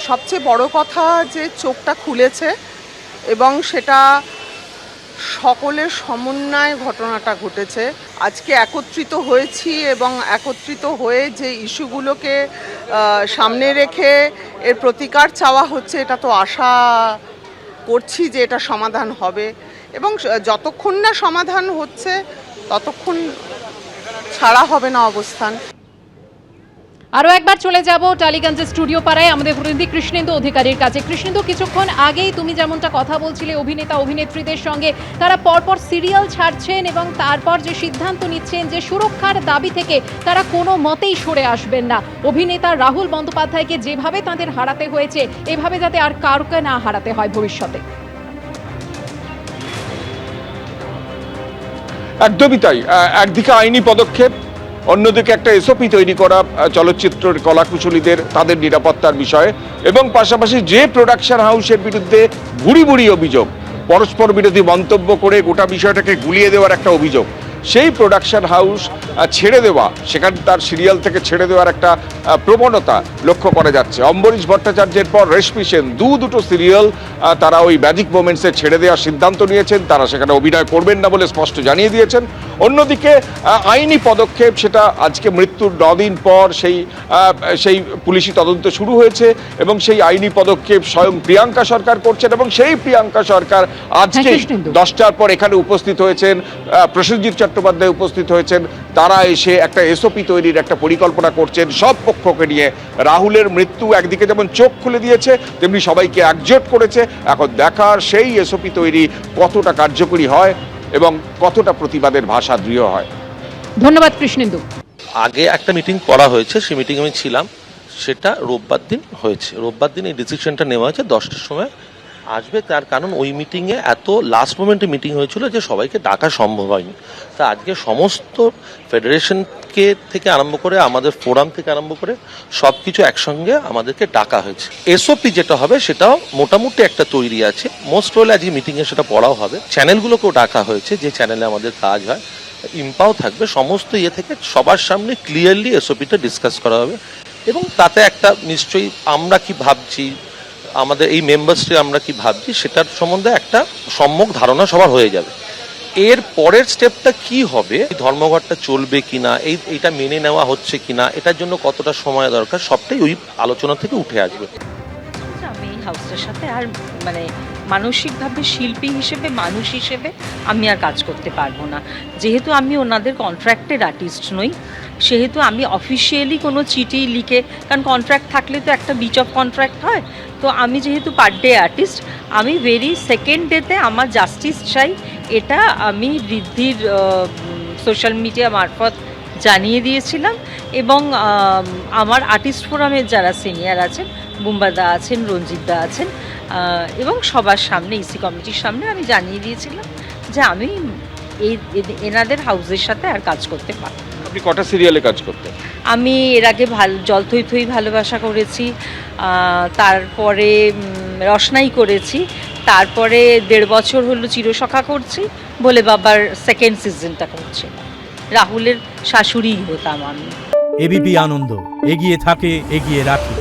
সবচেয়ে বড় কথা যে চোখটা খুলেছে এবং সেটা সকলের সমন্বয়ে ঘটনাটা ঘটেছে। আজকে একত্রিত হয়েছি এবং একত্রিত হয়ে যে ইস্যুগুলোকে সামনে রেখে এর প্রতিকার চাওয়া হচ্ছে, এটা তো আশা করছি যে এটা সমাধান হবে এবং যতক্ষণ না সমাধান হচ্ছে ততক্ষণ ছাড়া হবে না অবস্থান। আরও একবার চলে যাব টালিগঞ্জের স্টুডিও পাড়ায় আমাদের প্রতিনিধি কৃষ্ণেন্দু অধিকারীর কাছে। কৃষ্ণেন্দু, কিছুক্ষণ আগেই তুমি যেমনটা কথা বলছিলে অভিনেতা অভিনেত্রীদের সঙ্গে, তারা পরপর সিরিয়াল ছাড়ছেন এবং তারপর যে সিদ্ধান্ত নিচ্ছেন যে সুরক্ষার দাবি থেকে তারা কোনো মতেই সরে আসবেন না। অভিনেতা রাহুল বন্দ্যোপাধ্যায়কে যেভাবে তাদের হারাতে হয়েছে, এভাবে যাতে আর কাউকে না হারাতে হয় ভবিষ্যতে। একদমই তাই। একদিকে আইনি পদক্ষেপ, অন্যদিকে একটা এসওপি তৈরি করা চলচ্চিত্রের কলাকুশলীদের তাদের নিরাপত্তার বিষয়ে, এবং পাশাপাশি যে প্রোডাকশন হাউসের বিরুদ্ধে ভুরি ভুরি অভিযোগ, পরস্পর বিরোধী মন্তব্য করে গোটা বিষয়টাকে গুলিয়ে দেওয়ার একটা অভিযোগ, সেই প্রোডাকশন হাউস ছেড়ে দেওয়া, সেখানে তার সিরিয়াল থেকে ছেড়ে দেওয়ার একটা প্রবণতা লক্ষ্য করা যাচ্ছে। অম্বরীশ ভট্টাচার্যের পর রেশমি সেন দুটো সিরিয়াল তারা ওই ম্যাজিক মোমেন্টসে ছেড়ে দেওয়ার সিদ্ধান্ত নিয়েছেন, তারা সেখানে অভিনয় করবেন না বলে স্পষ্ট জানিয়ে দিয়েছেন। অন্যদিকে আইনি পদক্ষেপ, সেটা আজকে মৃত্যুর 9 দিন পর সেই পুলিশি তদন্ত শুরু হয়েছে এবং সেই আইনি পদক্ষেপ স্বয়ং প্রিয়াঙ্কা সরকার করছেন, এবং সেই প্রিয়াঙ্কা সরকার আজকে 10টার পর এখানে উপস্থিত হয়েছেন, প্রসেনজিৎ চট্টোপাধ্যায় উপস্থিত হয়েছেন। তারা এসে একটা এসওপি তৈরির একটা পরিকল্পনা করছেন সব পক্ষকে নিয়ে। রাহুলের মৃত্যু একদিকে যেমন চোখ খুলে দিয়েছে, তেমনি সবাইকে একজোট করেছে। এখন দেখার সেই এসওপি তৈরি কতটা কার্যকরী হয় এবং কতটা প্রতিবাদের ভাষা দৃঢ় হয়। ধন্যবাদ কৃষ্ণেন্দু। আগে একটা মিটিং করা হয়েছে, সেই মিটিং আমি ছিলাম, সেটা রোববার দিন হয়েছে। রোববার দিন এই ডিসিশনটা নেওয়া হয়েছে 10টার সময় আসবে। তার কারণ ওই মিটিংয়ে এত লাস্ট মোমেন্টে মিটিং হয়েছিল যে সবাইকে ডাকা সম্ভব হয়নি। তা আজকে সমস্ত ফেডারেশনকে থেকে আরম্ভ করে আমাদের ফোরাম থেকে আরম্ভ করে সব কিছু একসঙ্গে আমাদেরকে ডাকা হয়েছে। এসওপি যেটা হবে সেটাও মোটামুটি একটা তৈরি আছে। মোস্ট হলে আজকে মিটিংয়ে সেটা পড়াও হবে। চ্যানেলগুলোকেও ডাকা হয়েছে, যে চ্যানেলে আমাদের কাজ হয়, ইম্পাও থাকবে। সমস্ত থেকে সবার সামনে ক্লিয়ারলি এসওপিটা ডিসকাস করা হবে এবং তাতে একটা নিশ্চয়ই আমরা কি ভাবছি, আমাদের এই মেম্বার্সটি আমরা কি ভাবছি, সেটার সম্বন্ধে একটা সম্যক ধারণা সবার হয়ে যাবে। এর পরের স্টেপটা কি হবে, ধর্মঘটটা চলবে কিনা, এইটা মেনে নেওয়া হচ্ছে কিনা, এটার জন্য কতটা সময় দরকার, সবটাই ওই আলোচনা থেকে উঠে আসবে। আমি এই হাউসটার সাথে আর মানসিকভাবে শিল্পী হিসেবে, মানুষ হিসেবে আমি আর কাজ করতে পারবো না। যেহেতু আমি ওনাদের কন্ট্রাক্টেড আর্টিস্ট নই, সেহেতু আমি অফিসিয়ালি কোনো চিঠি লিখে, কারণ কন্ট্রাক্ট থাকলে তো একটা বিচ অফ কন্ট্রাক্ট হয়, তো আমি যেহেতু পার ডে আর্টিস্ট, আমি ভেরি সেকেন্ড ডেতে আমার জাস্টিস চাই। এটা আমি ঋদ্ধির সোশ্যাল মিডিয়া মারফত জানিয়ে দিয়েছিলাম এবং আমার আর্টিস্ট ফোরামের যারা সিনিয়র আছেন, বুম্বাদা আছেন, রঞ্জিতদা আছেন, এবং সবার সামনে, ইসি কমিটির সামনে আমি জানিয়ে দিয়েছিলাম যে আমি এনাদের হাউসের সাথে আর কাজ করতে পারব। আপনি কটা সিরিয়ালে কাজ করতেন? আমি এর আগে জল থই থই ভালোবাসা করেছি, তারপরে রসনাই করেছি, তারপরে 1.5 বছর হলো চিরসখা করছি, বলে বাবার সেকেন্ড সিজনটা করছি। রাহুলের শাশুড়ি হতাম আমি। এবিপি আনন্দ, এগিয়ে থাকে, এগিয়ে রাখে।